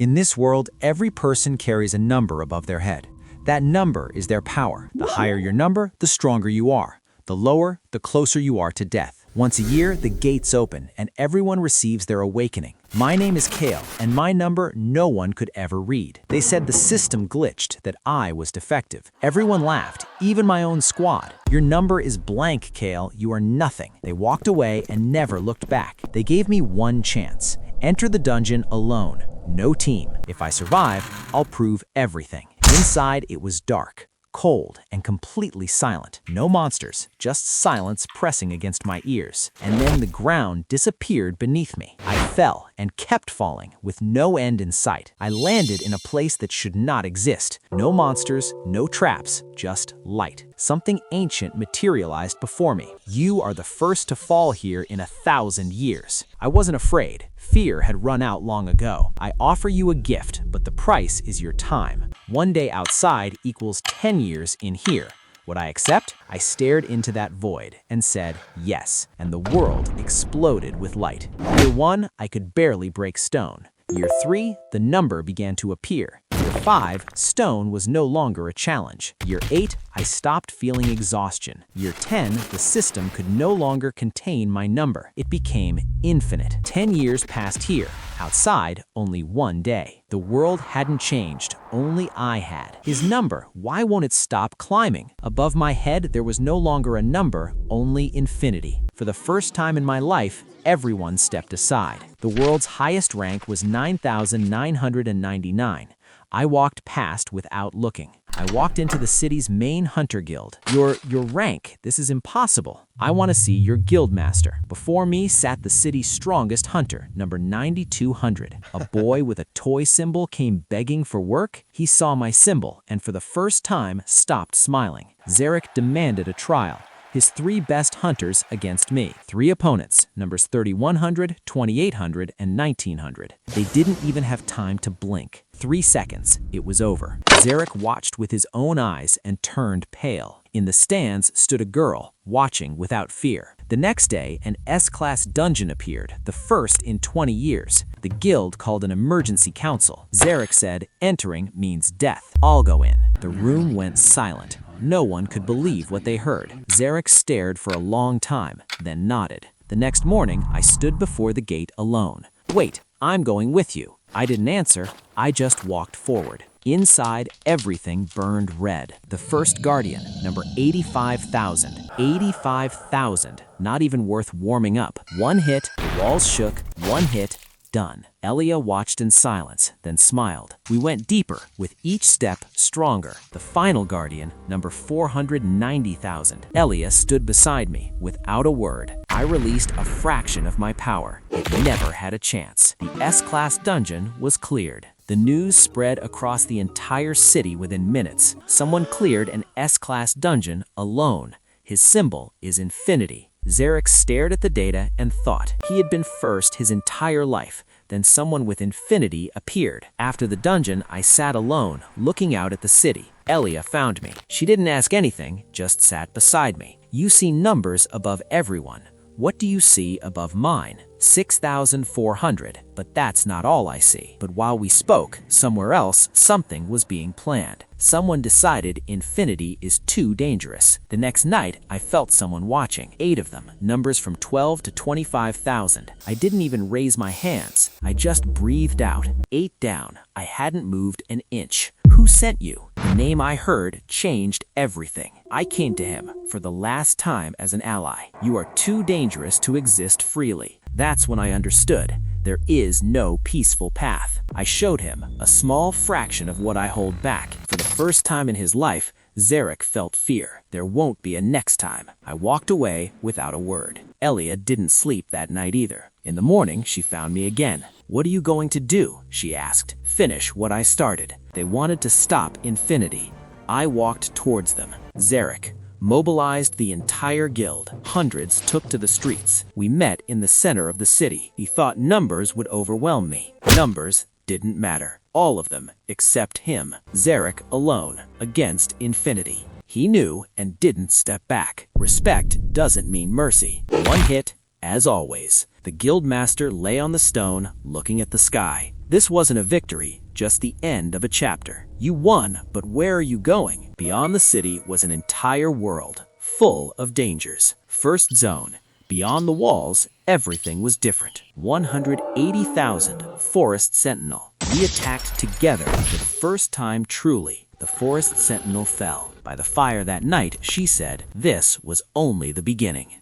In this world, every person carries a number above their head. That number is their power. The higher your number, the stronger you are. The lower, the closer you are to death. Once a year, the gates open and everyone receives their awakening. My name is Kael, and my number no one could ever read. They said the system glitched, that I was defective. Everyone laughed, even my own squad. Your number is blank, Kael. You are nothing. They walked away and never looked back. They gave me one chance. Enter the dungeon alone. No team. If I survive, I'll prove everything. Inside, it was dark, cold, and completely silent. No monsters, just silence pressing against my ears. And then the ground disappeared beneath me. I fell and kept falling with no end in sight. I landed in a place that should not exist. No monsters, no traps, just light. Something ancient materialized before me. You are the first to fall here in 1,000 years. I wasn't afraid. Fear had run out long ago. I offer you a gift, but the price is your time. One day outside equals 10 years in here. Would I accept? I stared into that void and said yes, and the world exploded with light. Year 1, I could barely break stone. Year 3, the number began to appear. Year 5, stone was no longer a challenge. Year 8, I stopped feeling exhaustion. Year 10, the system could no longer contain my number. It became infinite. 10 years passed here. Outside, only one day. The world hadn't changed, only I had. His number, why won't it stop climbing? Above my head, there was no longer a number, only infinity. For the first time in my life, everyone stepped aside. The world's highest rank was 9,999. I walked past without looking. I walked into the city's main hunter guild. Your rank, this is impossible. I want to see your guild master. Before me sat the city's strongest hunter, number 9,200. A boy with a toy symbol came begging for work. He saw my symbol and for the first time stopped smiling. Zarek demanded a trial. His 3 best hunters against me. 3 opponents, numbers 3,100, 2,800, and 1,900. They didn't even have time to blink. 3 seconds, it was over. Zarek watched with his own eyes and turned pale. In the stands stood a girl, watching without fear. The next day, an S-class dungeon appeared, the first in 20 years. The guild called an emergency council. Zarek said, entering means death. I'll go in. The room went silent. No one could believe what they heard. Zarek stared for a long time, then nodded. The next morning, I stood before the gate alone. Wait, I'm going with you. I didn't answer. I just walked forward. Inside, everything burned red. The first guardian, number 85,000. 85,000. Not even worth warming up. One hit, the walls shook. One hit, done. Elia watched in silence, then smiled. We went deeper, with each step stronger. The final guardian, number 490,000. Elia stood beside me, without a word. I released a fraction of my power. It never had a chance. The S-class dungeon was cleared. The news spread across the entire city within minutes. Someone cleared an S-class dungeon alone. His symbol is infinity. Zarek stared at the data and thought. He had been first his entire life. Then someone with infinity appeared. After the dungeon, I sat alone, looking out at the city. Elia found me. She didn't ask anything, just sat beside me. You see numbers above everyone. What do you see above mine? 6,400, but that's not all I see. But while we spoke, somewhere else, something was being planned. Someone decided infinity is too dangerous. The next night, I felt someone watching. 8 of them, numbers from 12 to 25,000. I didn't even raise my hands. I just breathed out. 8 down. I hadn't moved an inch. Who sent you? The name I heard changed everything. I came to him for the last time as an ally. You are too dangerous to exist freely. That's when I understood. There is no peaceful path. I showed him a small fraction of what I hold back. For the first time in his life, Zarek felt fear. There won't be a next time. I walked away without a word. Elia didn't sleep that night either. In the morning, she found me again. What are you going to do? She asked. Finish what I started. They wanted to stop infinity. I walked towards them. Zarek mobilized the entire guild. Hundreds took to the streets. We met in the center of the city. He thought numbers would overwhelm me. Numbers didn't matter. All of them, except him. Zarek alone, against infinity. He knew and didn't step back. Respect doesn't mean mercy. One hit, as always. The guildmaster lay on the stone, looking at the sky. This wasn't a victory, just the end of a chapter. You won, but where are you going? Beyond the city was an entire world, full of dangers. First zone. Beyond the walls, everything was different. 180,000 Forest Sentinel. We attacked together for the first time truly. The Forest Sentinel fell. By the fire that night, she said, this was only the beginning.